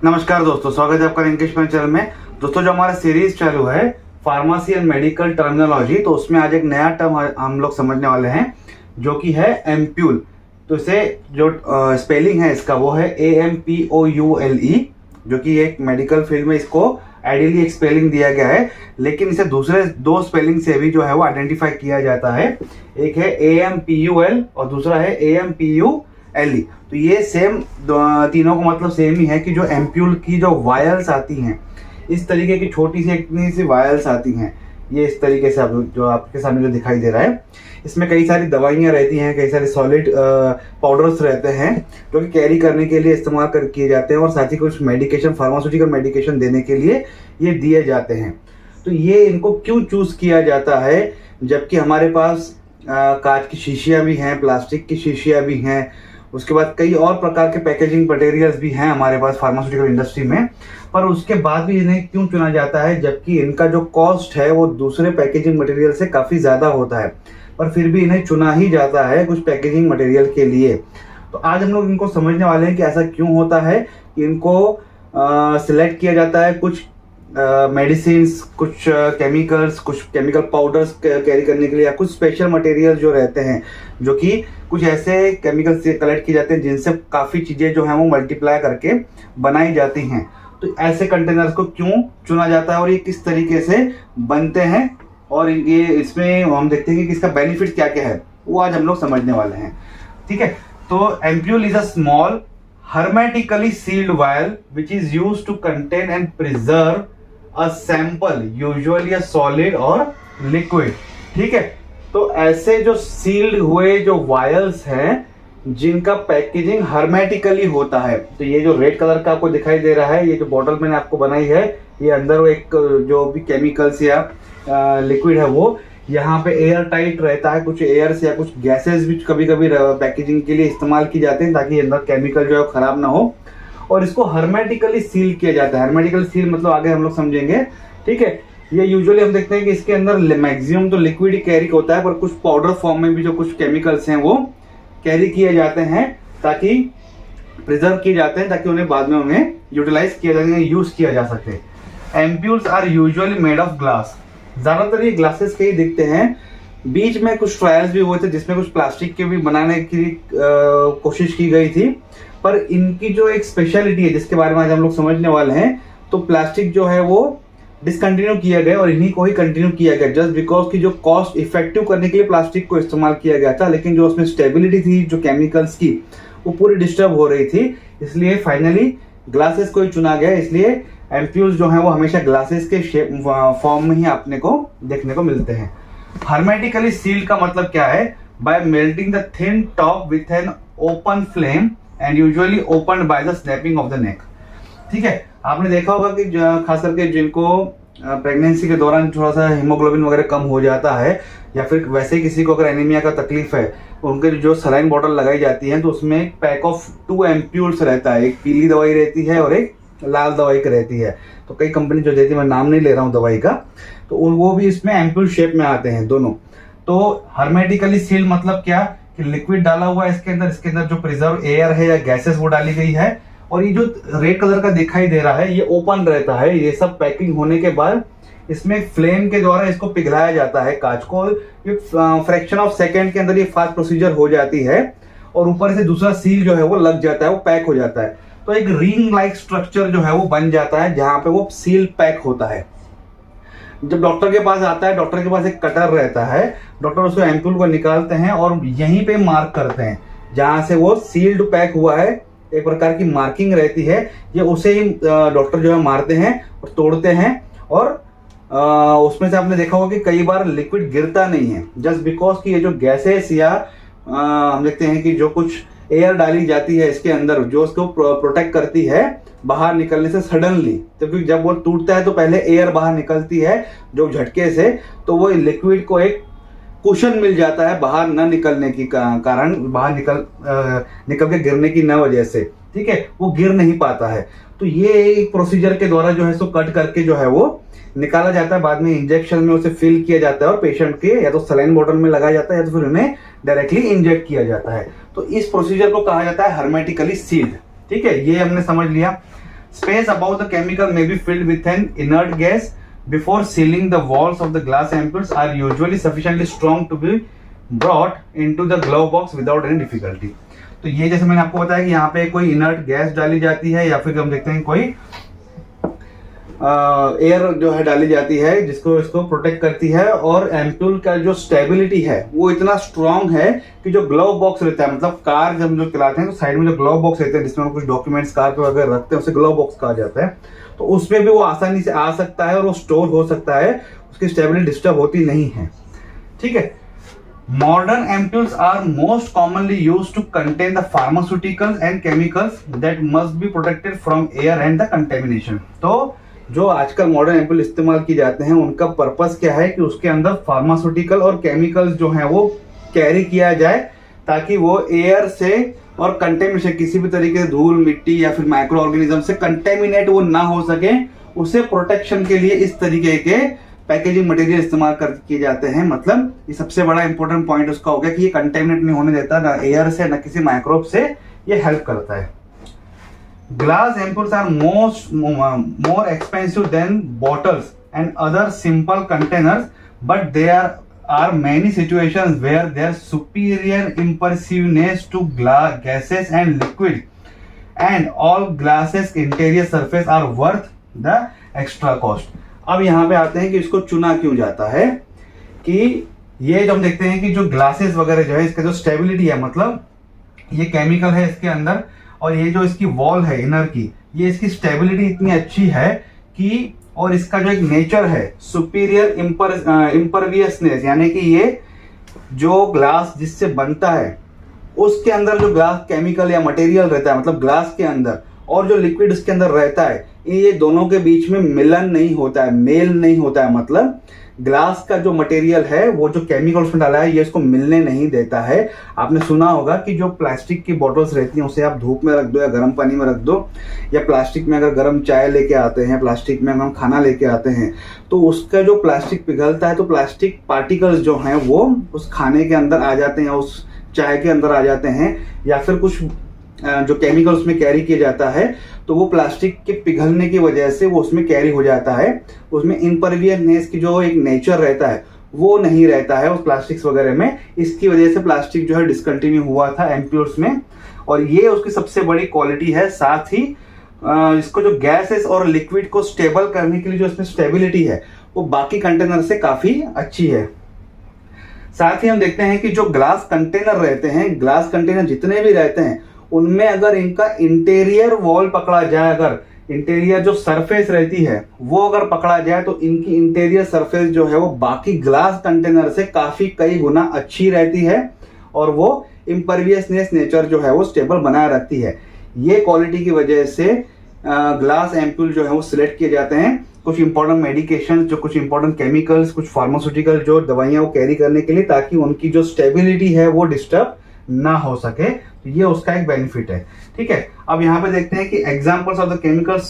नमस्कार दोस्तों, स्वागत है आपका रिंकेश चैनल में। दोस्तों, जो हमारा सीरीज चालू है फार्मेसी एंड मेडिकल टर्मिनोलॉजी, तो उसमें आज एक नया टर्म हम लोग समझने वाले हैं जो कि है एम्प्यूल। तो इसे जो स्पेलिंग है इसका वो है AMPOULE, जो कि एक मेडिकल फील्ड में इसको आइडियली एक स्पेलिंग दिया गया है, लेकिन इसे दूसरे दो स्पेलिंग से भी जो है वो आइडेंटिफाई किया जाता है। एक है AMPUL और दूसरा है AMPULE। तो ये सेम तीनों को मतलब सेम ही है कि जो एम्प्यूल की जो वायल्स आती हैं, इस तरीके की छोटी सी इतनी सी वायल्स आती हैं, ये इस तरीके से जो आपके सामने जो दिखाई दे रहा है, इसमें कई सारी दवाइयाँ रहती हैं, कई सारे सॉलिड पाउडर्स रहते हैं जो कि कैरी करने के लिए इस्तेमाल किए जाते हैं, और साथ ही कुछ मेडिकेशन, फार्मास्यूटिकल मेडिकेशन देने के लिए ये दिए जाते हैं। तो ये इनको क्यों चूज किया जाता है, जबकि हमारे पास कांच की शीशियाँ भी हैं, प्लास्टिक की शीशियाँ भी हैं, उसके बाद कई और प्रकार के पैकेजिंग मटेरियल्स भी हैं हमारे पास फार्मास्यूटिकल इंडस्ट्री में, पर उसके बाद भी इन्हें क्यों चुना जाता है, जबकि इनका जो कॉस्ट है वो दूसरे पैकेजिंग मटेरियल से काफ़ी ज़्यादा होता है, पर फिर भी इन्हें चुना ही जाता है कुछ पैकेजिंग मटेरियल के लिए। तो आज हम लोग इनको समझने वाले हैं कि ऐसा क्यों होता है कि इनको सिलेक्ट किया जाता है कुछ मेडिसिन्स, कुछ केमिकल्स, कुछ केमिकल पाउडर्स कैरी करने के लिए, या कुछ स्पेशल मटेरियल जो रहते हैं, जो कि कुछ ऐसे केमिकल्स से कलेक्ट किए जाते हैं जिनसे काफ़ी चीज़ें जो हैं वो मल्टीप्लाई करके बनाई जाती हैं। तो ऐसे कंटेनर्स को क्यों चुना जाता है और ये किस तरीके से बनते हैं, और ये इसमें हम देखते हैं कि इसका बेनिफिट क्या क्या है, वो आज हम लोग समझने वाले हैं। ठीक है, तो ampoule is a small hermetically sealed vial which is used to contain and preserve a sample, usually a solid or liquid। ठीक है, तो ऐसे जो सील्ड हुए जो वायल्स हैं जिनका पैकेजिंग हर्मेटिकली होता है, तो ये जो रेड कलर का आपको दिखाई दे रहा है, ये जो बॉटल मैंने आपको बनाई है, ये अंदर वो एक जो भी केमिकल्स या लिक्विड है वो यहाँ पे एयर टाइट रहता है, कुछ एयर्स या कुछ गैसेस भी कभी कभी पैकेजिंग के लिए इस्तेमाल की जाते हैं ताकि अंदर केमिकल जो है खराब ना हो, और इसको हर्मेटिकली सील किया जाता है। हर्मेटिकली सील मतलब आगे हम लोग समझेंगे। ठीक है, ये यूजुअली हम देखते हैं कि इसके अंदर मैक्सिमम तो लिक्विड ही कैरी होता है, पर कुछ पाउडर फॉर्म में भी जो कुछ केमिकल्स हैं वो कैरी किए जाते हैं, ताकि प्रिजर्व किए जाते हैं, ताकि उन्हें बाद में उन्हें यूटिलाइज किया जा सके, यूज किया जा सके। Ampoules are usually made of glass, ज्यादातर ये ग्लासेस के ही दिखते हैं। बीच में कुछ ट्रायल्स भी हुए थे जिसमें कुछ प्लास्टिक के भी बनाने की कोशिश की गई थी, पर इनकी जो एक स्पेशलिटी है जिसके बारे में आज हम लोग समझने वाले हैं, तो प्लास्टिक जो है वो डिसकंटिन्यू किया गया और इन्हीं को ही कंटिन्यू किया गया, जस्ट बिकॉज की जो कॉस्ट इफेक्टिव करने के लिए प्लास्टिक को इस्तेमाल किया गया था, लेकिन जो उसमें स्टेबिलिटी थी जो केमिकल्स की, वो पूरी डिस्टर्ब हो रही थी, इसलिए फाइनली ग्लासेस को ही चुना गया। इसलिए एम्प्यूल्स जो है वो हमेशा ग्लासेस के शेप फॉर्म में ही अपने को देखने को मिलते हैं। हर्मेटिकली सील्ड का मतलब क्या है? Bye melting the thin top with an open flame and usually open by the snapping of the neck. ठीक है, आपने देखा होगा कि खास करके जिनको प्रेगनेंसी के दौरान थोड़ा सा हीमोग्लोबिन वगैरह कम हो जाता है, या फिर वैसे किसी को अगर एनीमिया का तकलीफ है, उनके जो सलाइन बॉटल लगाई जाती है तो उसमें एक पैक ऑफ 2 एम्प्यूल्स रहता है, एक पीली दवाई रहती है और एक लाल दवाई की रहती है। तो कई कंपनी जो देती है, मैं नाम नहीं ले रहा हूँ दवाई का, तो वो भी इसमें एम्प्यूल शेप में आते हैं दोनों। तो हर्मेटिकली सील्ड मतलब क्या कि लिक्विड डाला हुआ है इसके अंदर जो प्रिजर्व एयर है या गैसेस वो डाली गई है, और ये जो रेड कलर का दिखाई दे रहा है ये ओपन रहता है। ये सब पैकिंग होने के बाद इसमें फ्लेम के द्वारा इसको पिघलाया जाता है कांच को, फ्रैक्शन ऑफ सेकेंड के अंदर ये फास्ट प्रोसीजर हो जाती है, और ऊपर से दूसरा सील जो है वो लग जाता है, वो पैक हो जाता है। तो एक रिंग लाइक स्ट्रक्चर जो है वो बन जाता है जहां पे वो सील पैक होता है। जब डॉक्टर के पास आता है, डॉक्टर के पास एक कटर रहता है, डॉक्टर उसको एम्प्यूल को निकालते हैं और यहीं पे मार्क करते हैं जहां से वो सील्ड पैक हुआ है, एक प्रकार की मार्किंग रहती है, ये उसे ही डॉक्टर जो है मारते हैं और तोड़ते हैं, और उसमें से आपने देखा होगा कि कई बार लिक्विड गिरता नहीं है, जस्ट बिकॉज कि ये जो गैसेस या हम देखते हैं कि जो कुछ एयर डाली जाती है इसके अंदर जो उसको प्रोटेक्ट करती है बाहर निकलने से सडनली, क्योंकि जब वो टूटता है तो पहले एयर बाहर निकलती है जो झटके से, तो वो लिक्विड को एक कुशन मिल जाता है बाहर न निकलने के कारण, बाहर निकल के गिरने की न वजह से। ठीक है, वो गिर नहीं पाता है। तो ये एक प्रोसीजर के द्वारा जो है सो कट करके जो है वो निकाला जाता है, बाद में इंजेक्शन में उसे फिल किया जाता है और पेशेंट के या तो सलाइन बॉटल में लगाया जाता है या तो फिर उन्हें डायरेक्टली इंजेक्ट किया जाता है। तो इस प्रोसीजर को कहा जाता है हर्मेटिकली सील्ड। ठीक है, ये हमने समझ लिया। Space above the chemical may be filled with an inert gas before sealing. The walls of the glass ampoules are usually sufficiently strong to be brought into the glove box without any difficulty. तो ये जैसे मैंने आपको बताया कि यहाँ पे कोई इनर्ट गैस डाली जाती है या फिर हम देखते हैं कोई एयर जो है डाली जाती है जिसको इसको प्रोटेक्ट करती है, और एम्पूल का जो स्टेबिलिटी है वो इतना स्ट्रांग है कि जो ग्लव बॉक्स रहता है, मतलब कार जब जो चलाते हैं तो साइड में जो ग्लव बॉक्स रहते हैं जिसमें कुछ डॉक्यूमेंट्स कार पे वगैरह रखते हैं उसे ग्लव बॉक्स कहा जाता है, तो उसमें भी वो आसानी से आ सकता है और वो स्टोर हो सकता है, उसकी स्टेबिलिटी डिस्टर्ब होती नहीं है। ठीक है। Modern ampoules are most commonly used to contain the pharmaceuticals and chemicals that must be protected from air and the contamination. तो जो आजकल मॉडर्न एम्पूल इस्तेमाल किए जाते हैं उनका पर्पस क्या है कि उसके अंदर फार्मास्यूटिकल और केमिकल्स जो हैं वो कैरी किया जाए ताकि वो एयर से और कंटेमिनेशन किसी भी तरीके से धूल मिट्टी या फिर माइक्रो ऑर्गेनिज्म से कंटेमिनेट वो ना हो सके, उसे प्रोटेक्शन के लिए इस तरीके के पैकेजिंग मटेरियल इस्तेमाल किए जाते हैं। मतलब ये सबसे बड़ा इंपॉर्टेंट पॉइंट उसका हो गया कि ये कंटेमिनेट नहीं होने देता ना एयर से ना किसी माइक्रोब से, ये हेल्प करता है। Glass ampoules are more expensive than bottles and other simple containers, but there are many situations where their superior impervious to gases and liquid and all glasses interior surface are worth the extra cost. अब यहाँ पे आते हैं कि इसको चुना क्यों जाता है, कि ये जब हम देखते हैं कि जो ग्लासेस वगैरह जो है इसका जो स्टेबिलिटी है, मतलब ये केमिकल है इसके अंदर और ये जो इसकी वॉल है इनर की, ये इसकी स्टेबिलिटी इतनी अच्छी है कि, और इसका जो एक नेचर है सुपीरियर इम्परवियसनेस, यानी कि ये जो ग्लास जिससे बनता है उसके अंदर जो ग्लास केमिकल या मटेरियल रहता है, मतलब ग्लास के अंदर और जो लिक्विड उसके अंदर रहता है, ये दोनों के बीच में मिलन नहीं होता है, मेल नहीं होता है। मतलब ग्लास का जो मटेरियल है वो जो केमिकल उसमें डाला है ये इसको मिलने नहीं देता है। आपने सुना होगा कि जो प्लास्टिक की बोतल्स रहती हैं उसे आप धूप में रख दो या गर्म पानी में रख दो, या प्लास्टिक में अगर गर्म चाय लेके आते हैं, प्लास्टिक में हम खाना लेके आते हैं तो उसका जो प्लास्टिक पिघलता है तो प्लास्टिक पार्टिकल्स जो हैं वो उस खाने के अंदर आ जाते हैं, उस चाय के अंदर आ जाते हैं, या फिर कुछ जो केमिकल उसमें कैरी किया जाता है तो वो प्लास्टिक के पिघलने की वजह से वो उसमें कैरी हो जाता है। उसमें इम्परवियसनेस की जो एक नेचर रहता है वो नहीं रहता है उस प्लास्टिक्स वगैरह में। इसकी वजह से प्लास्टिक जो है डिसकंटिन्यू हुआ था एम्प्योर्स में, और ये उसकी सबसे बड़ी क्वालिटी है। साथ ही इसको जो गैसेस और लिक्विड को स्टेबल करने के लिए जो इसमें स्टेबिलिटी है वो बाकी कंटेनर से काफी अच्छी है। साथ ही हम देखते हैं कि जो ग्लास कंटेनर रहते हैं, ग्लास कंटेनर जितने भी रहते हैं उनमें अगर इनका इंटीरियर वॉल पकड़ा जाए, अगर इंटीरियर जो सरफेस रहती है वो अगर पकड़ा जाए तो इनकी इंटीरियर सरफेस जो है वो बाकी ग्लास कंटेनर से काफी कई गुना अच्छी रहती है और वो इम्परवियसनेस नेचर जो है वो स्टेबल बनाए रखती है। ये क्वालिटी की वजह से ग्लास एम्पूल जो है वो सिलेक्ट किए जाते हैं कुछ इंपॉर्टेंट मेडिकेशन, जो कुछ इंपॉर्टेंट केमिकल्स, कुछ फार्मास्यूटिकल जो दवाइयां वो कैरी करने के लिए, ताकि उनकी जो स्टेबिलिटी है वो डिस्टर्ब ना हो सके। तो ये उसका एक बेनिफिट है। ठीक है। अब यहाँ पे देखते हैं कि examples of the chemicals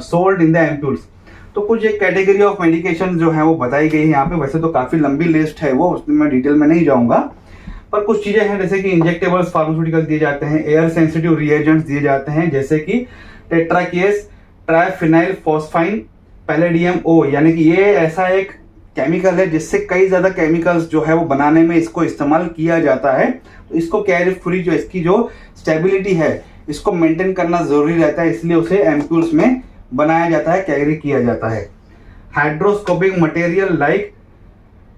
sold in the ampoules. तो कुछ एक कैटेगरी ऑफ मेडिकेशन जो है वो बताई गई है यहाँ पे। वैसे तो काफी लंबी लिस्ट है वो, उसमें मैं डिटेल में नहीं जाऊंगा, पर कुछ चीजें हैं जैसे कि इंजेक्टेबल्स फार्मास्यूटिकल दिए जाते हैं, एयर सेंसिटिव रिएजेंट्स दिए जाते हैं जैसे कि टेट्राकेस ट्राइफिनाइल फॉस्फाइन पैलेडियम ओ, यानी कि ये ऐसा एक केमिकल है जिससे कई ज्यादा केमिकल्स जो है वो बनाने में इसको इस्तेमाल किया जाता है। तो इसको कैरी फ्री जो इसकी जो स्टेबिलिटी है इसको मेंटेन करना जरूरी रहता है, इसलिए उसे एम्पूल्स में बनाया जाता है, कैरी किया जाता है। Hygroscopic material like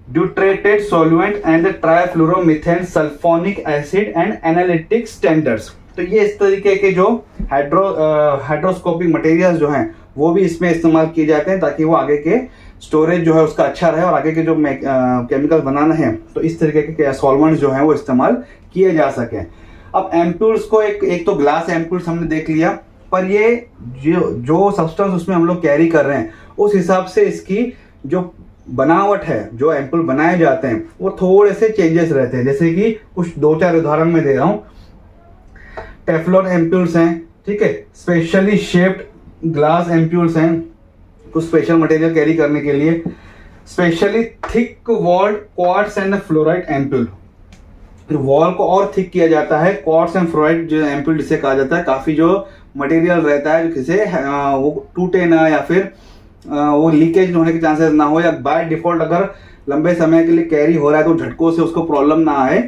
deuterated solvent and trifluoromethane sulfonic acid and analytic standards. तो ये इस तरीके के जो हाइड्रोस्कोपिक मटेरियल्स जो हैं वो भी इसमें इस्तेमाल किए जाते हैं ताकि वो आगे के स्टोरेज जो है उसका अच्छा रहे और आगे के जो केमिकल बनाना है तो इस तरीके के सॉल्वेंट्स जो हैं वो इस्तेमाल किए जा सके। अब एम्पूल्स को एक तो ग्लास एम्पूल्स हमने देख लिया, पर ये जो सब्सटेंस उसमें हम लोग कैरी कर रहे हैं उस हिसाब से इसकी जो बनावट है, जो एम्पूल बनाए जाते हैं वो थोड़े से चेंजेस रहते हैं। जैसे कि कुछ 2-4 उदाहरण में दे रहा हूँ। टेफ्लॉन एम्पूल्स हैं, ठीक है, स्पेशली शेप्ड ग्लास एम्पूल्स हैं कुछ स्पेशल मटेरियल कैरी करने के लिए, specially thick walled quartz and fluoride ampoule. Wall को और थिक किया जाता है, क्वार्ट्ज एंड फ्लोराइड जो एम्पूल जिसे कहा जाता है, काफी जो मटेरियल रहता है जिसे वो टूटे ना या फिर वो लीकेज होने के चांसेस ना हो, या बाय डिफॉल्ट अगर लंबे समय के लिए कैरी हो रहा है तो झटकों से उसको प्रॉब्लम ना आए,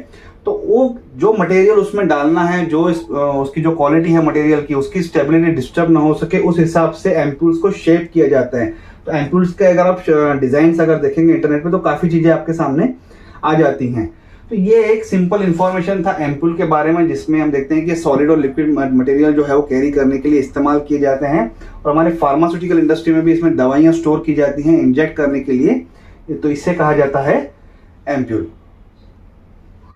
तो वो जो मटेरियल उसमें डालना है, जो उसकी जो क्वालिटी है मटेरियल की, उसकी स्टेबिलिटी डिस्टर्ब ना हो सके, उस हिसाब से एम्पूल्स को शेप किया जाता है। तो एम्पूल्स के अगर आप डिजाइन अगर देखेंगे इंटरनेट पे तो काफ़ी चीज़ें आपके सामने आ जाती हैं। तो ये एक सिंपल इंफॉर्मेशन था एम्पूल के बारे में, जिसमें हम देखते हैं कि सॉलिड और लिक्विड मटेरियल जो है वो कैरी करने के लिए इस्तेमाल किए जाते हैं, और हमारे फार्मास्यूटिकल इंडस्ट्री में भी इसमें दवाइयाँ स्टोर की जाती हैं इंजेक्ट करने के लिए, तो इससे कहा जाता है एम्पूल।